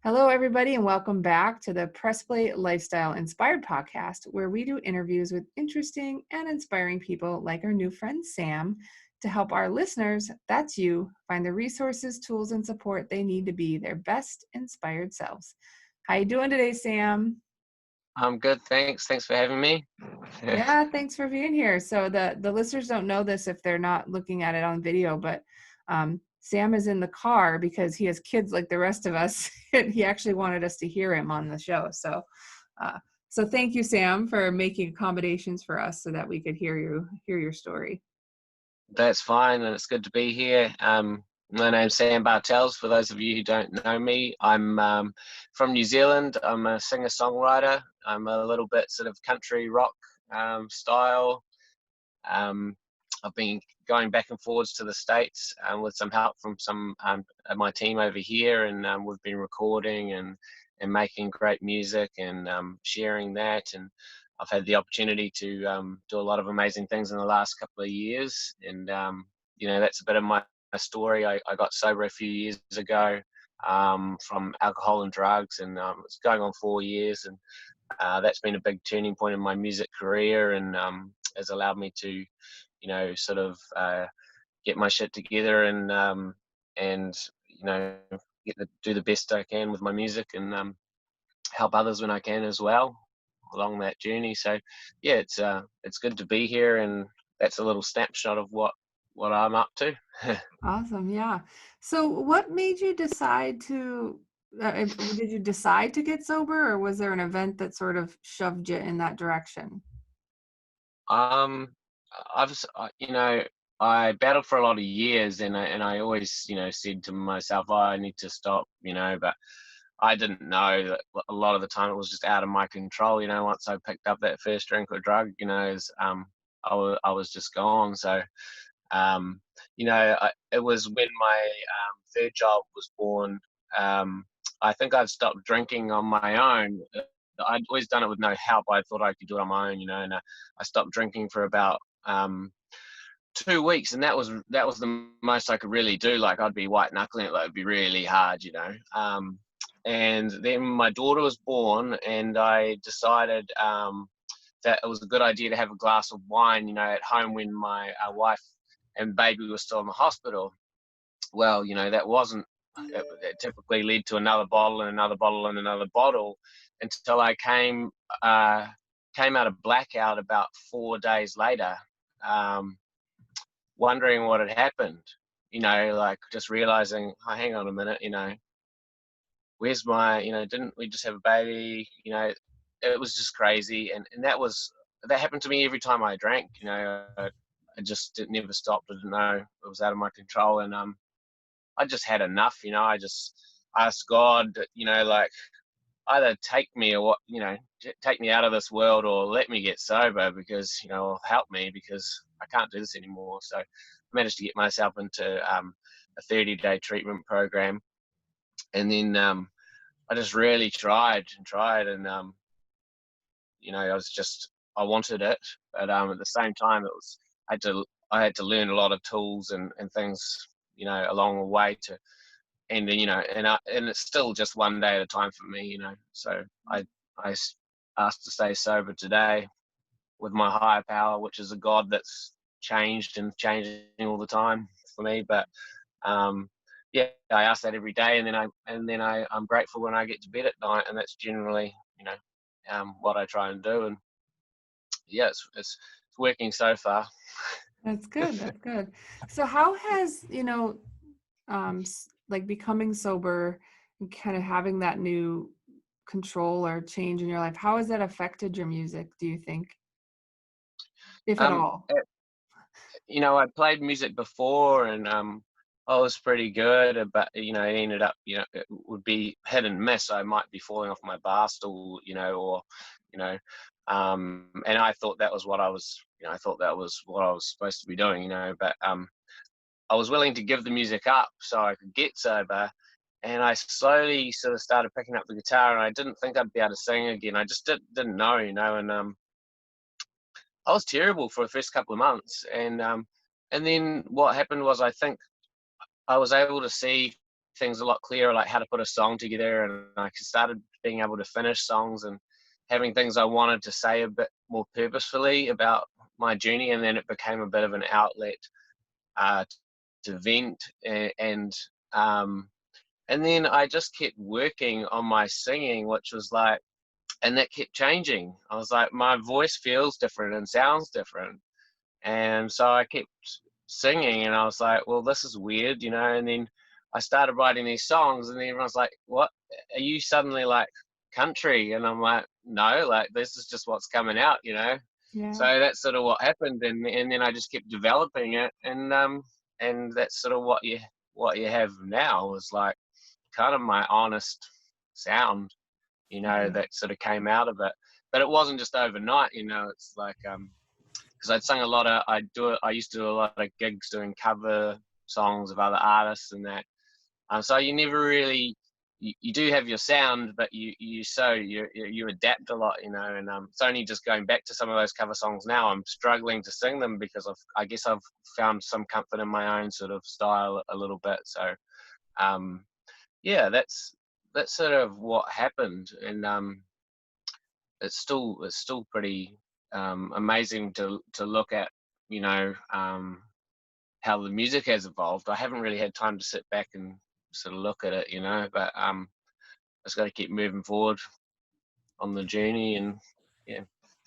Hello, everybody, and welcome back to the Pressplay Lifestyle Inspired podcast, where we do interviews with interesting and inspiring people like our new friend Sam to help our listeners, that's you, find the resources, tools, and support they need to be their best inspired selves. How you doing today, Sam? I'm good, thanks. Thanks for having me. Yeah, thanks for being here. So the listeners don't know this if they're not looking at it on video, but Sam is in the car because he has kids like the rest of us. And he actually wanted us to hear him on the show. Uh, so thank you, Sam, for making accommodations for us so that we could hear your story. That's fine, and it's good to be here. My name's Sam Bartells. For those of you who don't know me, I'm from New Zealand. I'm a singer-songwriter. I'm a little bit sort of country rock style. Um, I've been going back and forwards to the States with some help from some of my team over here, and we've been recording and making great music and sharing that. And I've had the opportunity to do a lot of amazing things in the last couple of years. And that's a bit of my story. I got sober a few years ago from alcohol and drugs, and it's going on 4 years. And that's been a big turning point in my music career, and has allowed me to, sort of get my shit together and do the best I can with my music and help others when I can as well along that journey. So yeah, it's good to be here, and that's a little snapshot of what I'm up to. Awesome, yeah. So what made you decide to did you decide to get sober, or was there an event that sort of shoved you in that direction? um I battled for a lot of years, and I always said to myself, oh, I need to stop, but I didn't know that a lot of the time it was just out of my control. Once I picked up that first drink or drug, I was just gone. So it was when my third child was born. I think I'd stopped drinking on my own. I'd always done it with no help. I thought I could do it on my own, and I stopped drinking for about 2 weeks, and that was the most I could really do. Like, I'd be white knuckling it, like it'd be really hard. And then my daughter was born, and I decided that it was a good idea to have a glass of wine, at home when my wife and baby were still in the hospital. Well, that wasn't. It typically led to another bottle and another bottle and another bottle until I came out of blackout about 4 days later. Wondering what had happened, like just realizing, oh, hang on a minute, where's my, didn't we just have a baby? It was just crazy. And that happened to me every time I drank. I just never stopped. I didn't know it was out of my control. And I just had enough. I just asked God, like, either take me or take me out of this world, or let me get sober, because or help me, because I can't do this anymore. So I managed to get myself into a 30-day treatment program, and then I just really tried and tried, and I wanted it, but at the same time, I had to learn a lot of tools and things along the way to. And and it's still just one day at a time for me. So I asked to stay sober today with my higher power, which is a God that's changed and changing all the time for me. But yeah, I ask that every day, and then I'm grateful when I get to bed at night, and that's generally what I try and do. And yeah, it's working so far. That's good. That's good. So how has, like becoming sober and kind of having that new control or change in your life, how has that affected your music, do you think, if at Um, all? I played music before, and I was pretty good, but it ended up, it would be hit and miss. I might be falling off my bar stool, or you know, and I thought that was what I was, I thought that was what I was supposed to be doing, but I was willing to give the music up so I could get sober. And I slowly sort of started picking up the guitar, and I didn't think I'd be able to sing again. I just didn't know, and I was terrible for the first couple of months. And then what happened was, I think I was able to see things a lot clearer, like how to put a song together, and I started being able to finish songs and having things I wanted to say a bit more purposefully about my journey, and then it became a bit of an outlet uh, to vent, um, and then I just kept working on my singing, which was like, and that kept changing. I was like, my voice feels different and sounds different, and so I kept singing, and I was like, well, this is weird, you know. And then I started writing these songs, and then everyone's like, what? Are you suddenly like country? And I'm like, no, like this is just what's coming out, you know. Yeah. So that's sort of what happened, and then I just kept developing it, and that's sort of what you have now is like kind of my honest sound, you know, Yeah. that sort of came out of it. But it wasn't just overnight, you know. It's like because I'd sung a lot of, I used to do a lot of gigs doing cover songs of other artists and that. So you never really, you do have your sound, but you adapt a lot, you know. And it's only just going back to some of those cover songs now, I'm struggling to sing them because I guess I've found some comfort in my own sort of style a little bit. So um, yeah, that's sort of what happened, and it's still pretty amazing to look at, you know, how the music has evolved. I haven't really had time to sit back and sort of look at it, you know, but just got to keep moving forward on the journey, and yeah.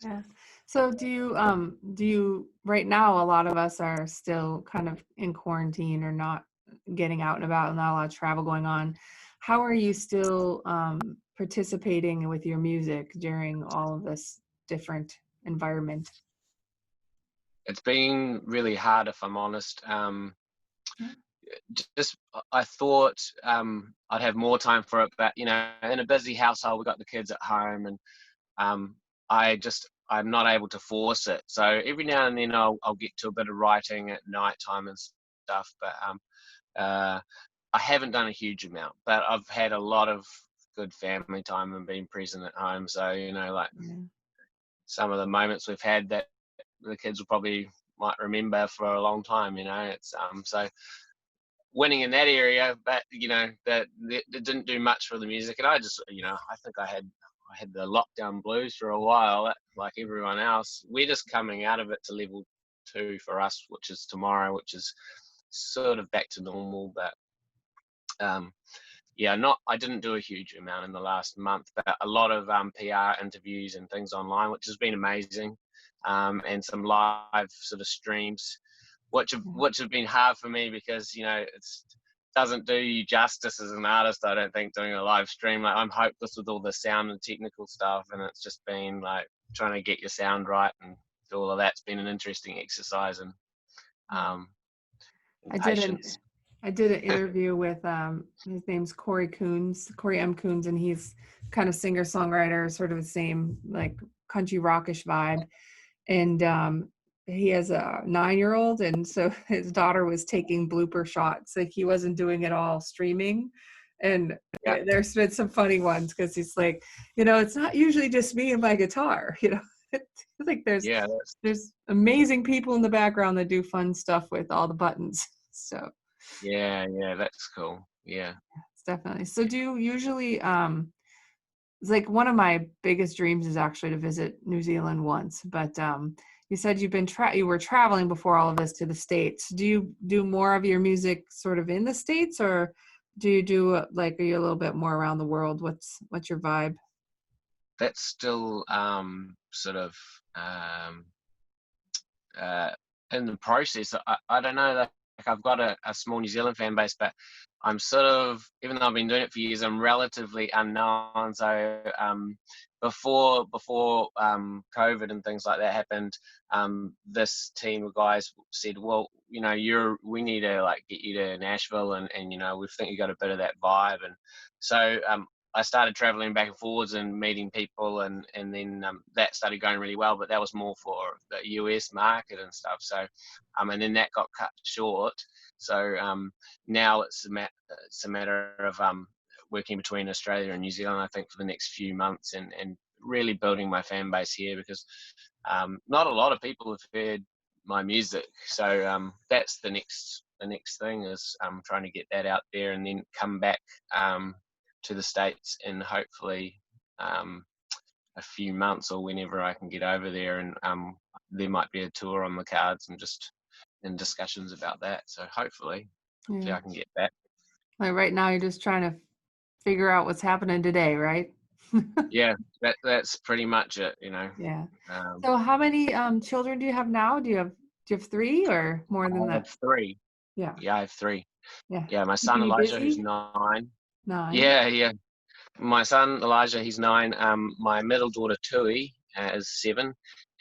Yeah. So do you right now, a lot of us are still kind of in quarantine or not getting out and about, not a lot of travel going on. How are you still participating with your music during all of this different environment? It's been really hard, if I'm honest. Yeah. Just I thought I'd have more time for it, but you know, in a busy household, we got the kids at home, and um, I'm not able to force it. So every now and then I'll get to a bit of writing at night time and stuff, but uh, I haven't done a huge amount. But I've had a lot of good family time and been present at home. So you know, like Yeah. some of the moments we've had that the kids will probably might remember for a long time. You know, it's so winning in that area, but you know that didn't do much for the music. And I just, you know, I think I had the lockdown blues for a while, like everyone else. We're just coming out of it to level 2 for us, which is tomorrow, which is sort of back to normal. But um, yeah, not I didn't do a huge amount in the last month, but a lot of PR interviews and things online, which has been amazing, and some live sort of streams, Yeah. which have been hard for me because you know it's doesn't do you justice as an artist. I don't think doing a live stream. Like I'm hopeless with all the sound and technical stuff, and it's just been like trying to get your sound right and all of that's been an interesting exercise um, in I did an patience. I did an interview with his name's Corey M. Coons, and he's kind of singer-songwriter, sort of the same like country rockish vibe. And he has a 9-year-old, and so his daughter was taking blooper shots. Like he wasn't doing it all streaming. And Yeah, there's been some funny ones because he's like, it's not usually just me and my guitar, like yeah, there's amazing people in the background that do fun stuff with all the buttons. So yeah, that's cool. Yeah. it's definitely. So do you usually it's like one of my biggest dreams is actually to visit New Zealand once, but you said you were traveling before all of this to the States. Do you do more of your music sort of in the States, or do you do like, are you a little bit more around the world? What's your vibe? That's still sort of um, uh, in the process. I don't know. Like I've got a small New Zealand fan base, but I'm sort of, even though I've been doing it for years, I'm relatively unknown. So before COVID and things like that happened, this team of guys said, well, you know, we need to like get you to Nashville, and you know, we think you got a bit of that vibe. And so I started traveling back and forwards and meeting people, and then that started going really well. But that was more for the US market and stuff. So, and then that got cut short. So now it's a matter of working between Australia and New Zealand, I think, for the next few months, and really building my fan base here because not a lot of people have heard my music. So that's the next the next thing is trying to get that out there, and then come back to the States in hopefully a few months, or whenever I can get over there, and there might be a tour on the cards, and just in discussions about that. So hopefully Yeah. I can get back. Like right now, you're just trying to figure out what's happening today, right? Yeah, that's pretty much it, Yeah. Um, So how many children do you have now? Do you have three or more than I that? have three. Yeah. Yeah, I have three. Yeah. Yeah, my son Keeping you Elijah, who's busy? 9. 9. Yeah, yeah. My son Elijah, he's 9. My middle daughter Tui is 7,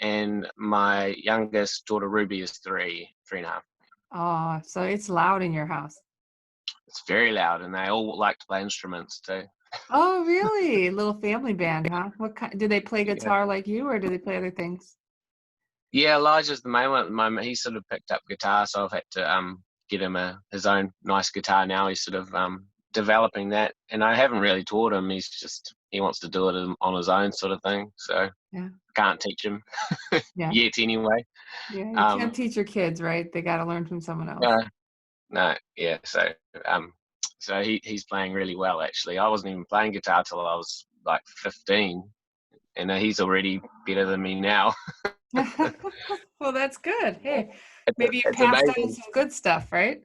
and my youngest daughter Ruby is 3.5. Oh, so it's loud in your house. It's very loud, and they all like to play instruments too. Oh, really? Little family band, huh? What kind, do they play Yeah, guitar like you or do they play other things? yeah. Elijah's the main one at the moment. He's sort of picked up guitar, so I've had to get him his own nice guitar now. He's sort of developing that, and I haven't really taught him. He wants to do it on his own, sort of thing. So Yeah. can't teach him Yeah. yet, anyway. Yeah. You can't Um, teach your kids, right? They got to learn from someone else. no, no, yeah. Um, so he's playing really well, actually. I wasn't even playing guitar till I was like 15, and he's already better than me now. Well, that's good. Hey, maybe you It's passed on amazing. some good stuff, right?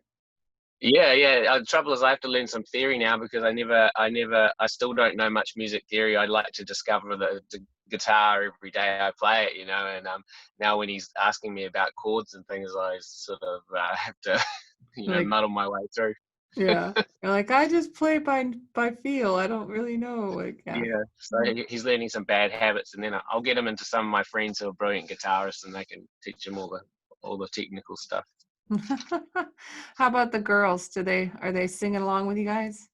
Yeah, yeah. The trouble is, I have to learn some theory now, because I still don't know much music theory. I like to discover the guitar every day I play it, And now when he's asking me about chords and things, I sort of have to, Like, muddle my way through. yeah. You're like, I just play by feel. I don't really know. Like, yeah. Yeah, so he's learning some bad habits, and then I'll get him into some of my friends who are brilliant guitarists, and they can teach him all the technical stuff. How about the girls? Are they singing along with you guys?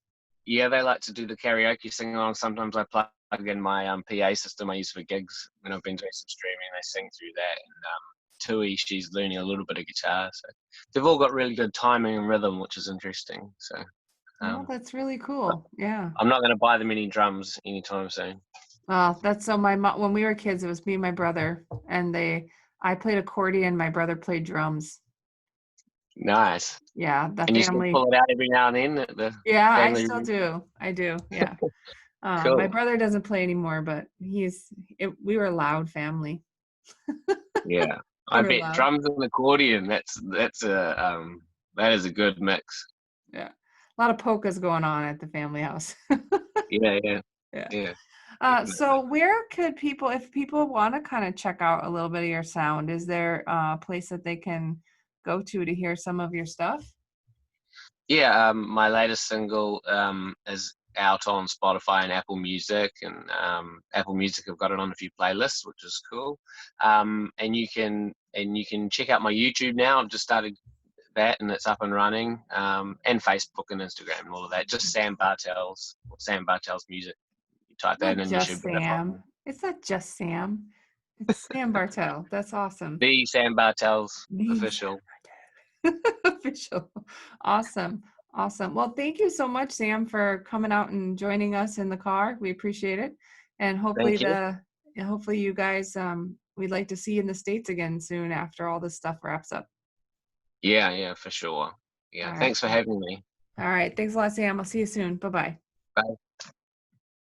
Yeah, they like to do the karaoke sing along. Sometimes I plug in my PA system I use for gigs when I've been doing some streaming. They sing through that. And Tui, she's learning a little bit of guitar. So they've all got really good timing and rhythm, which is interesting. So Oh, um, that's really cool. Yeah. I'm not going to buy them any drums anytime soon. That's so my mom, when we were kids, it was me and my brother, and I played accordion, my brother played drums. Nice. Yeah, the And you still family. pull it out every now and then at the Yeah, I family still reunion? do. I do. Yeah. My Cool. brother doesn't play anymore, but we were a loud family. Yeah. We I were bet loud. drums and accordion, that is a good mix. Yeah. A lot of polkas going on at the family house. Yeah, yeah, Yeah. yeah. So Definitely. where could people, if people want to kind of check out a little bit of your sound, is there a place that they can go to hear some of your stuff? Yeah, my latest single is out on Spotify and Apple Music, and Apple Music have got it on a few playlists, which is cool. And you can check out my YouTube now. I've just started that, and it's up and running. And Facebook and Instagram and all of that. Just Sam Bartells, or Sam Bartells Music. You type that in, Not and you just should be able to find me. Sam. It's not just Sam. It's Sam Bartell. That's awesome. The Sam Bartells The official. Sam Bartell. Official. Awesome. Awesome. Well, thank you so much, Sam, for coming out and joining us in the car. We appreciate it. And Thank you. hopefully you guys we'd like to see you in the States again soon after all this stuff wraps up. Yeah, yeah, for sure. Yeah, All right. thanks for having me. All right. Thanks a lot, Sam. I'll see you soon. Bye-bye. Bye.